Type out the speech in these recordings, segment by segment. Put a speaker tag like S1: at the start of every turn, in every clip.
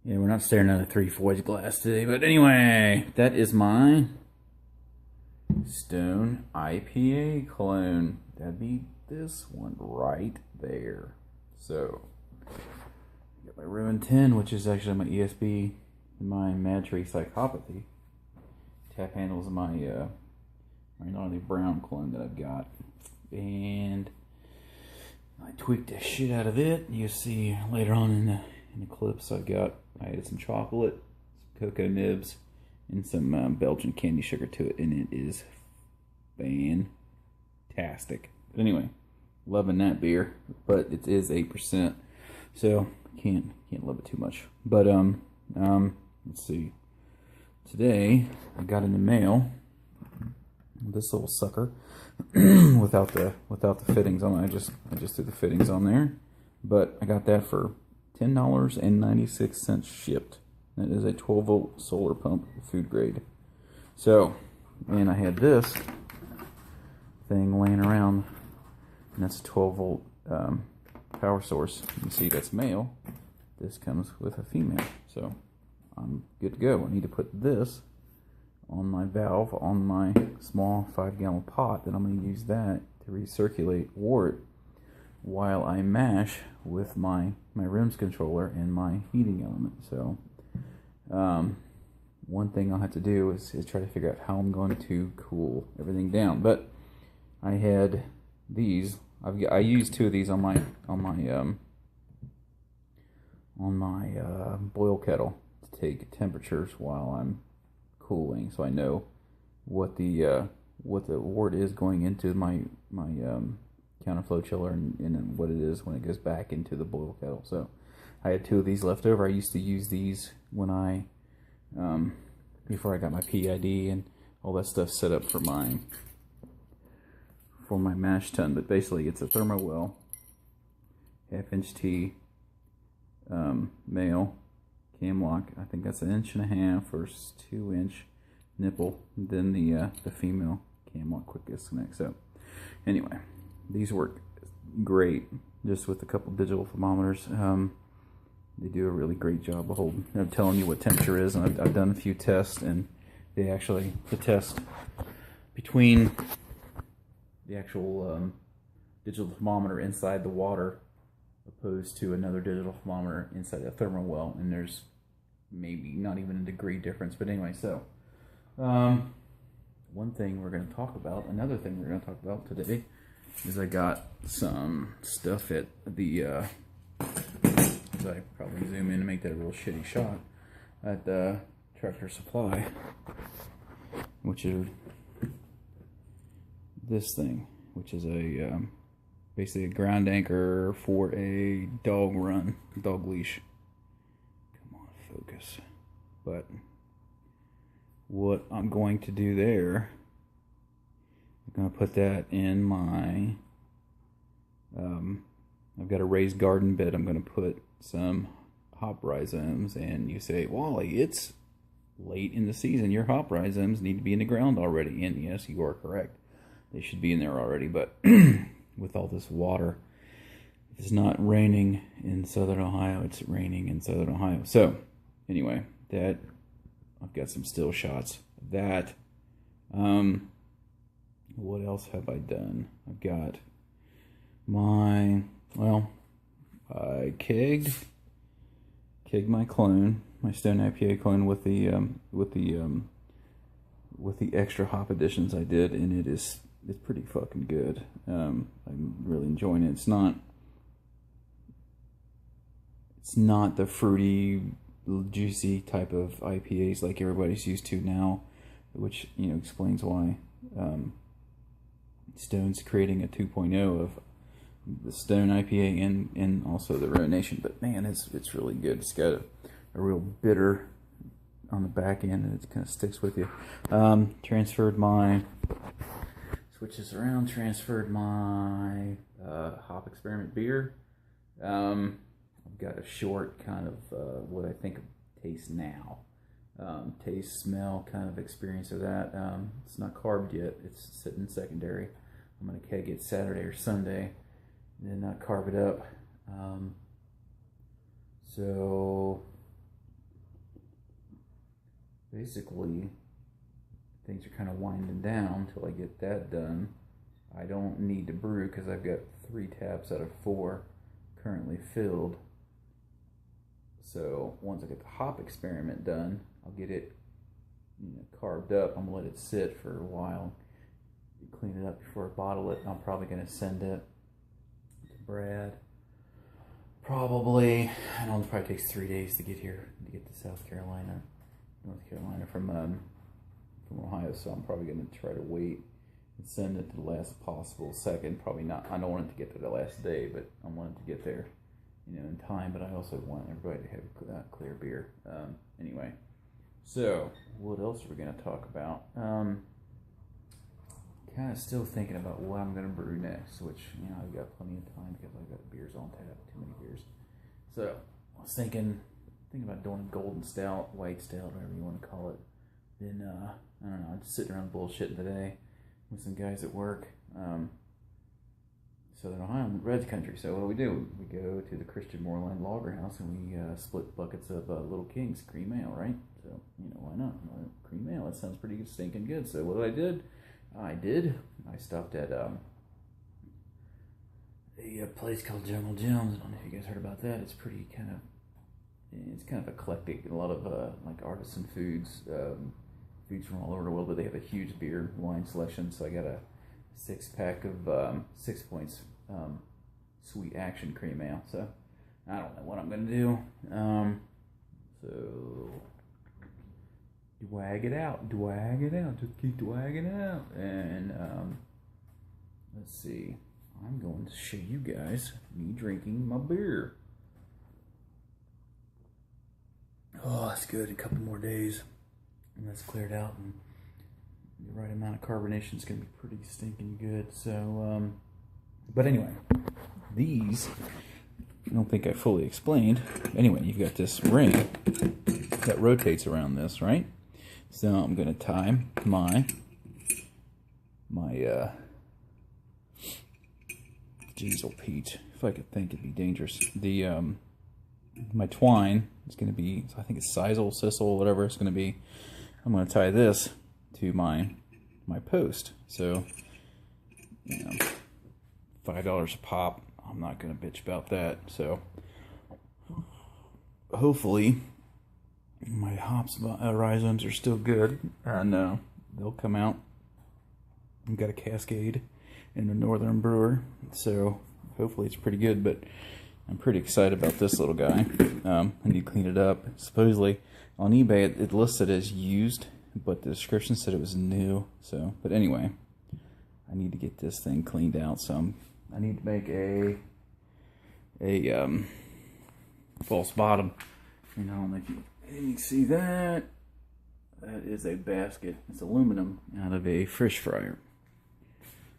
S1: Yeah, we're not staring at a 3/4 glass today, but anyway, that is my Stone IPA clone. That'd be this one right there. So, got my Ruin 10, which is actually my ESB, my Mad Tree Psychopathy. Tap handles my my gnarly brown clone that I've got, and I tweaked the shit out of it. You'll see later on in the clips I added some chocolate, some cocoa nibs, and some Belgian candy sugar to it, and it is fantastic. But anyway, loving that beer, but it is 8%, so can't love it too much. But let's see. Today I got in the mail this little sucker without the fittings on it. I just threw the fittings on there, but I got that for $10.96 shipped. That is a 12-volt solar pump, food grade. So, and I had this thing laying around, and that's a 12-volt power source. You can see that's male. This comes with a female, so I'm good to go. I need to put this on my valve on my small 5-gallon pot. Then I'm going to use that to recirculate wort while I mash with my RIMS controller and my heating element. So one thing I'll have to do is try to figure out how I'm going to cool everything down. But I had these. I used 2 of these on my boil kettle to take temperatures while I'm cooling, so I know what the wort is going into my counterflow chiller and what it is when it goes back into the boil kettle. So I had 2 of these left over. I used to use these when I before I got my PID and all that stuff set up for my mash tun. But basically it's a Thermowell 1/2-inch T male cam lock. I think that's 1.5 inch or 2-inch nipple. Then the female cam lock quick disconnect. So anyway, these work great just with a couple digital thermometers. They do a really great job of telling you what temperature is, and I've done a few tests, and they actually, the test between the actual digital thermometer inside the water opposed to another digital thermometer inside a Thermowell, and there's maybe not even a degree difference. But anyway, so one thing we're going to talk about, another thing we're going to talk about today is I got some stuff at the so I probably zoom in to make that a real shitty shot at the Tractor Supply, which is this thing, which is a basically a ground anchor for a dog leash. Come on, focus. But what I'm going to do there, I'm going to put that in my, I've got a raised garden bed. I'm going to put some hop rhizomes, and you say, Wally, it's late in the season. Your hop rhizomes need to be in the ground already. And yes, you are correct. They should be in there already, but with all this water, it's not raining in Southern Ohio, it's raining in Southern Ohio. So anyway, that I've got some still shots of that. What else have I done? I've got my, well, I kegged my clone, my Stone IPA clone with the extra hop additions I did, and it's pretty fucking good. I'm really enjoying it. It's not the fruity, juicy type of IPAs like everybody's used to now, which, you know, explains why Stone's creating a 2.0 of the Stone IPA and also the Ruination. But man, it's really good. It's got a real bitter on the back end, and it kind of sticks with you. Transferred my hop experiment beer. I've got a short kind of what I think of taste now, taste, smell kind of experience of that. It's not carved yet. It's sitting secondary. I'm going to keg it Saturday or Sunday, and then carve it up. So basically, things are kind of winding down until I get that done. I don't need to brew because I've got 3 taps out of 4 currently filled. So once I get the hop experiment done, I'll get it, carved up. I'm gonna let it sit for a while, clean it up before I bottle it. I'm probably gonna send it to Brad. Probably, I know it probably takes 3 days to get here, to get to North Carolina from Ohio. So I'm probably gonna try to wait and send it to the last possible second. Probably not. I don't want it to get to the last day, but I want it to get there, in time. But I also want everybody to have clear beer. Anyway, so what else are we gonna talk about? Kind of still thinking about what I'm gonna brew next, which I've got plenty of time because I've got beers on tap, too many beers. So I was thinking about doing a golden stout, white stout, whatever you want to call it. Then I don't know. I'm just sitting around bullshitting today with some guys at work, Southern Ohio, Red Country. So what do? We go to the Christian Moorland Lager House and we split buckets of Little King's cream ale, right? So why not? Cream ale. That sounds pretty stinking good. So what did? I stopped at a place called Jungle Gems. I don't know if you guys heard about that. It's pretty kind of eclectic. A lot of like artisan foods, foods from all over the world, but they have a huge beer wine selection. So I got a 6-pack of 6 Points Sweet Action Cream Ale. So I don't know what I'm gonna do. So Dwag it out, just keep dwagging out. And let's see, I'm going to show you guys me drinking my beer. Oh, that's good. A couple more days and that's cleared out, and the right amount of carbonation is going to be pretty stinking good. So but anyway, these, I don't think I fully explained. Anyway, you've got this ring that rotates around this, right? So I'm going to tie my diesel Pete. If I could think, it'd be dangerous. My twine is going to be, I think it's sisal, sisal, whatever it's going to be. I'm going to tie this to my post. So, $5 a pop. I'm not going to bitch about that. So, hopefully, my hops rhizomes are still good, and they'll come out. I've got a Cascade and a Northern Brewer, so hopefully it's pretty good. But I'm pretty excited about this little guy. I need to clean it up. Supposedly on eBay it listed as used, but the description said it was new. So, but anyway, I need to get this thing cleaned out. So I need to make a false bottom. If you see that, that is a basket. It's aluminum out of a fish fryer.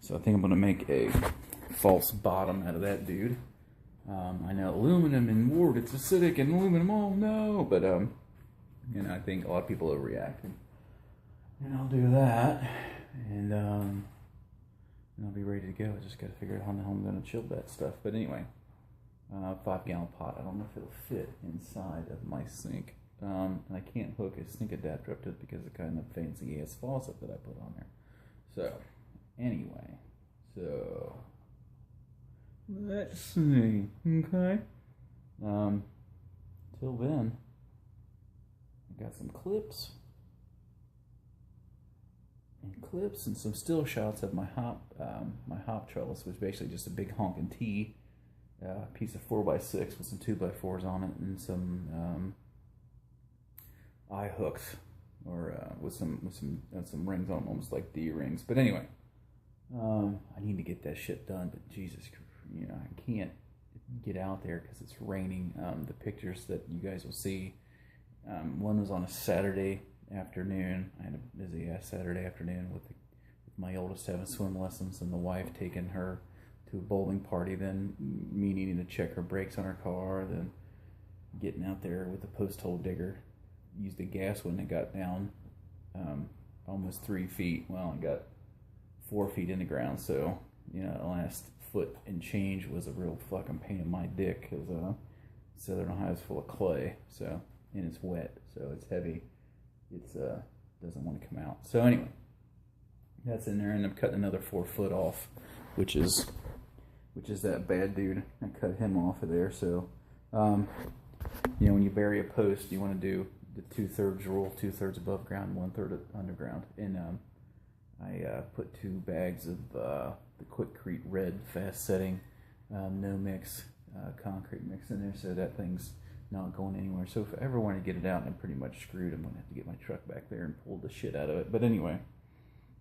S1: So I think I'm going to make a false bottom out of that dude. I know aluminum and wood, it's acidic, and aluminum, oh no, but I think a lot of people are reacting. And I'll do that, and I'll be ready to go. I just got to figure out how I'm going to chill that stuff. But anyway, 5-gallon pot. I don't know if it'll fit inside of my sink. I can't hook a sink adapter up to it because of the kind of fancy ass faucet that I put on there. So, anyway, let's see. Okay. Till then, I got some clips and some still shots of my hop trellis, which is basically just a big honking T, piece of 4x6 with some 2x4s on it, and some eye hooks, or with some rings on them, almost like D rings. But anyway, I need to get that shit done. But Jesus, I can't get out there because it's raining. The pictures that you guys will see, one was on a Saturday afternoon. I had a busy ass Saturday afternoon with my oldest having swim lessons and the wife taking her to a bowling party, then me needing to check her brakes on her car, then getting out there with the post hole digger. Used the gas when it got down almost 3 feet. Well, I got 4 feet in the ground, so the last foot and change was a real fucking pain in my dick because Southern Ohio is full of clay, so, and it's wet, so it's heavy. it's doesn't want to come out. So anyway, that's in there, and I'm cutting another 4 foot off, which is that bad dude. I cut him off of there. So you know, when you bury a post, you want to do the 2/3 rule, 2/3 above ground, 1/3 underground. And I put 2 bags of the Quickcrete red fast setting no mix concrete mix in there, so that thing's not going anywhere. So if I ever want to get it out and I'm pretty much screwed, I'm gonna have to get my truck back there and pull the shit out of it. But anyway,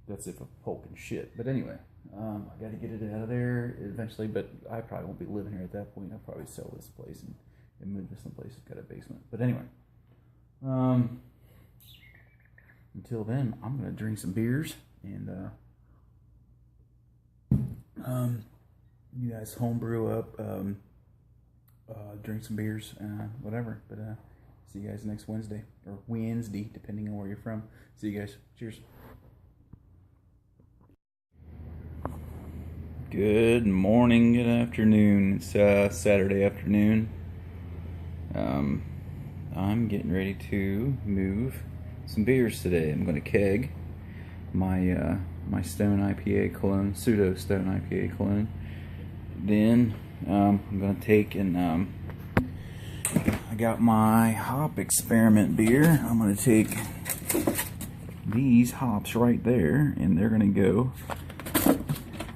S1: that's if I'm poking shit. But anyway, I got to get it out of there eventually, but I probably won't be living here at that point. I'll probably sell this place and move to some place that's got a basement. But anyway, until then, I'm gonna drink some beers and you guys homebrew up, drink some beers, whatever. But see you guys next Wednesday, or Wednesday, depending on where you're from. See you guys. Cheers. Good morning, good afternoon. It's Saturday afternoon. I'm getting ready to move some beers today. I'm going to keg my my Stone IPA cologne, pseudo Stone IPA cologne. Then I'm going to take and I got my hop experiment beer. I'm going to take these hops right there, and they're going to go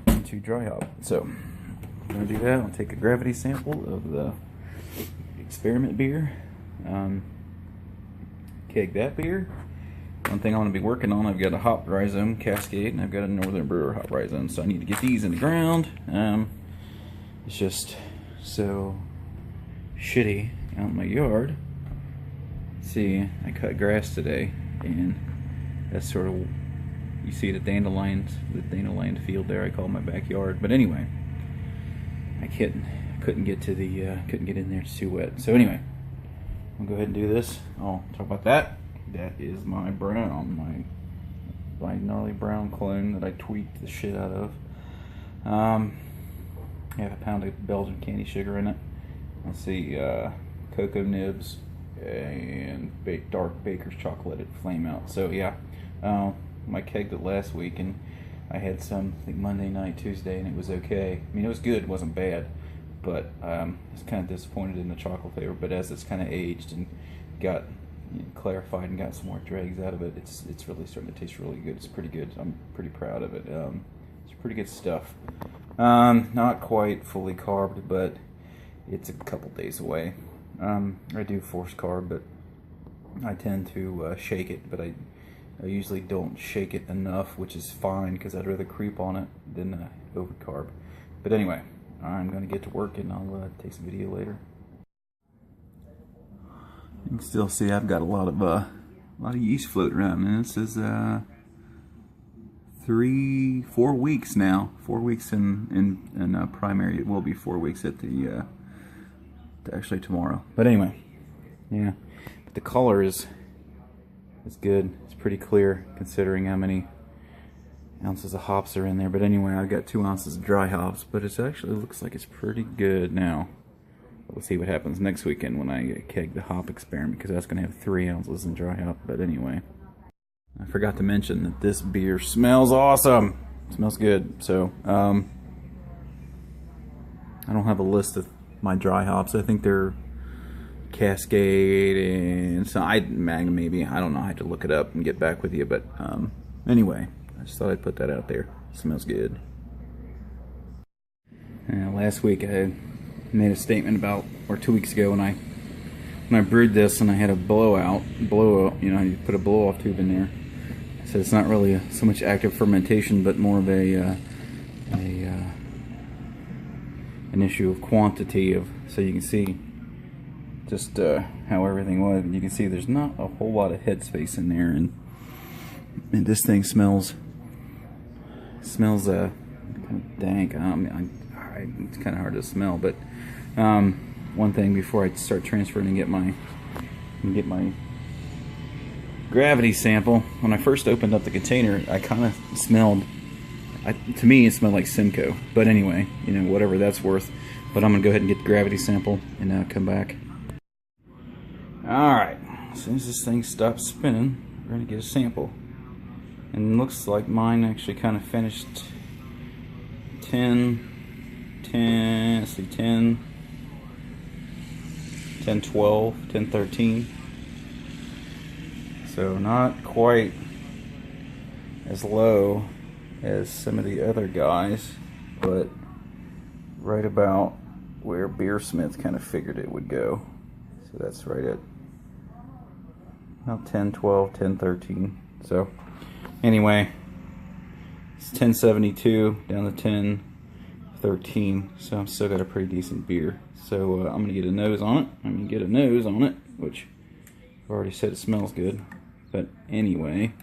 S1: into dry hop. So I'm going to do that. I'll take a gravity sample of the experiment beer, keg that beer. One thing I'm going to be working on, I've got a hop rhizome cascade, and I've got a Northern Brewer hop rhizome, so I need to get these in the ground. It's just so shitty out in my yard. See, I cut grass today, and that's sort of, you see the dandelion field there. I call it my backyard. But anyway, I couldn't get to the couldn't get in there. It's too wet. So anyway, I'll go ahead and do this. I'll talk about that. That is my brown, my gnarly brown clone that I tweaked the shit out of. I have a pound of Belgian candy sugar in it. Let's see, cocoa nibs and dark baker's chocolate at flame out. So yeah, I kegged it last week, and I had some, I think Monday night, Tuesday, and it was okay. I mean, it was good, it wasn't bad, but I was kind of disappointed in the chocolate flavor. But as it's kind of aged and got clarified and got some more dregs out of it, it's really starting to taste really good. It's pretty good. I'm pretty proud of it. It's pretty good stuff. Not quite fully carbed, but it's a couple days away. I do force carb, but I tend to shake it, but I usually don't shake it enough, which is fine because I'd rather creep on it than over carb. But anyway, I'm going to get to work, and I'll take some video later. You can still see I've got a lot of yeast floating around, and this is 4 weeks now. 4 weeks in primary. It will be 4 weeks at the actually tomorrow. But anyway, yeah. But the color is good. It's pretty clear considering how many ounces of hops are in there. But anyway, I've got 2 ounces of dry hops, but it actually looks like it's pretty good now. We'll see what happens next weekend when I keg the hop experiment, because that's going to have 3 ounces in dry hop. But anyway, I forgot to mention that this beer smells awesome. It smells good. So I don't have a list of my dry hops. I think they're Cascade and so Magnum maybe. I don't know. I have to look it up and get back with you. But anyway, I just thought I'd put that out there. It smells good. Last week I made a statement about, or 2 weeks ago, when I brewed this and I had a blowout, you know, you put a blow off tube in there. So it's not really so much active fermentation, but more of an issue of quantity of. So you can see just how everything was. You can see there's not a whole lot of headspace in there, and this thing smells kind of dank. It's kind of hard to smell, but one thing before I start transferring and get my gravity sample, when I first opened up the container, I kind of smelled, to me it smelled like Simcoe, but anyway, you know, whatever that's worth. But I'm gonna go ahead and get the gravity sample and come back. Alright, as soon as this thing stops spinning, we're gonna get a sample. And it looks like mine actually kind of finished 10, let's see, 10, 12, 10, 13. So not quite as low as some of the other guys, but right about where Beersmith kind of figured it would go. So that's right at about 10, 12, 10, 13. So anyway, it's 1072 down to 1013. So I've still got a pretty decent beer. So I'm gonna get a nose on it. Which I've already said it smells good. But anyway,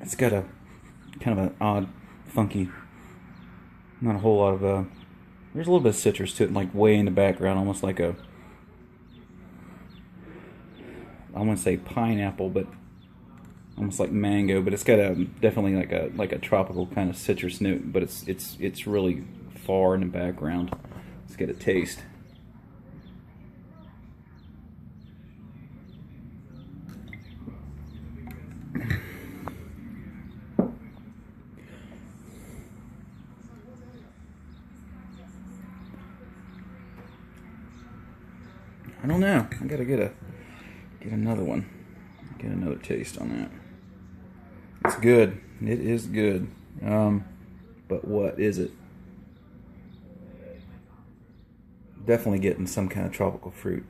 S1: it's got a kind of an odd, funky, not a whole lot of there's a little bit of citrus to it, like way in the background, almost like a, I wouldn't say pineapple, but almost like mango. But it's got a definitely like a tropical kind of citrus note. But it's really far in the background. Let's get a taste. I don't know. I gotta get another one. Get another taste on that. It's good. It is good. But what is it? Definitely getting some kind of tropical fruit.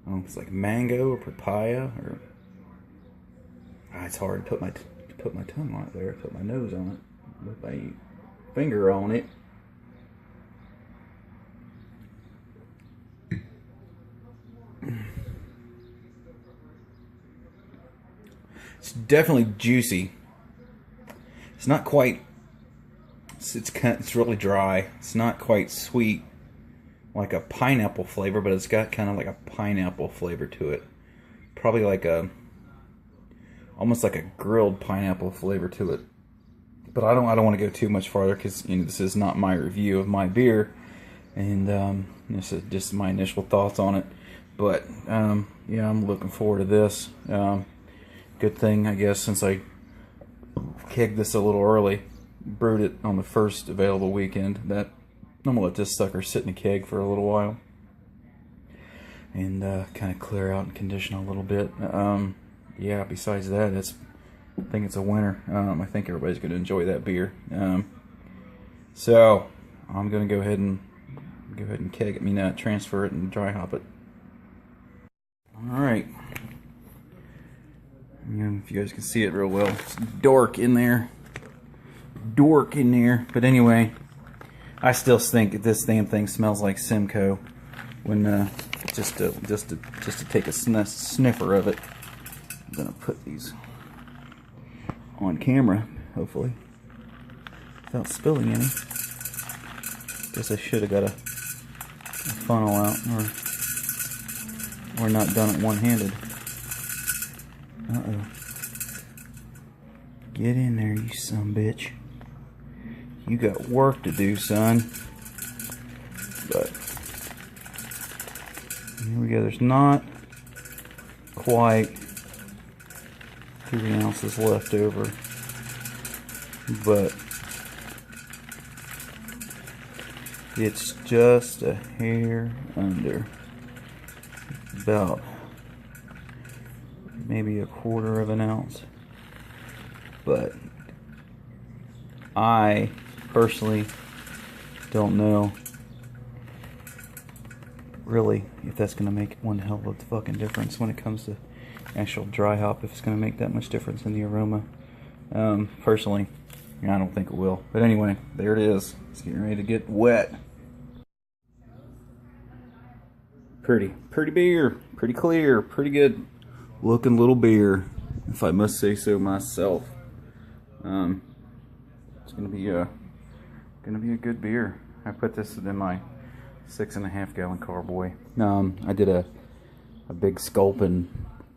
S1: I don't know if it's like mango or papaya or. It's hard to put my tongue on it there. Put my nose on it. Put my finger on it. It's definitely juicy. It's not quite. It's really dry. It's not quite sweet, like a pineapple flavor, but it's got kind of like a pineapple flavor to it. Probably like almost like a grilled pineapple flavor to it. But I don't want to go too much farther because this is not my review of my beer, and this is just my initial thoughts on it. But yeah, I'm looking forward to this. Good thing, I guess, since I kegged this a little early, brewed it on the first available weekend, that I'm gonna let this sucker sit in a keg for a little while and kind of clear out and condition a little bit. Yeah, besides that, I think it's a winner. I think everybody's gonna enjoy that beer. So I'm gonna go ahead and keg it, transfer it and dry hop it. All right. If you guys can see it real well, it's dark in there. But anyway, I still think this damn thing smells like Simcoe. When just to take a sniffer of it, I'm gonna put these on camera, hopefully, without spilling any. Guess I should have got a funnel out, or not done it one-handed. Uh-oh. Get in there, you sumbitch. You got work to do, son. But here we go. There's not quite 3 ounces left over, but it's just a hair under. About maybe 1/4 of an ounce. But I personally don't know really if that's going to make one hell of a fucking difference when it comes to actual dry hop, if it's going to make that much difference in the aroma. Personally, I don't think it will. But anyway, there it is. It's getting ready to get wet. Pretty beer, pretty clear, pretty good looking little beer, if I must say so myself. It's gonna be a good beer. I put this in my 6.5 gallon carboy. I did a big Sculpin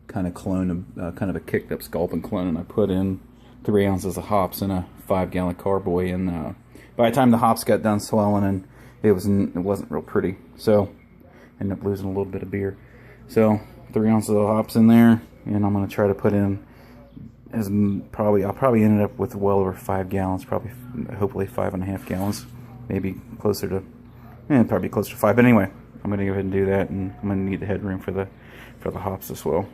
S1: kind of clone, kind of a kicked up Sculpin clone, and I put in 3 ounces of hops in a 5 gallon carboy, and by the time the hops got done swelling, and it wasn't real pretty. So end up losing a little bit of beer. So 3 ounces of hops in there, and I'm gonna try to put in I'll probably end up with well over 5 gallons, hopefully 5.5 gallons, maybe closer to, probably closer to 5. But anyway, I'm gonna go ahead and do that, and I'm gonna need the headroom for the hops as well.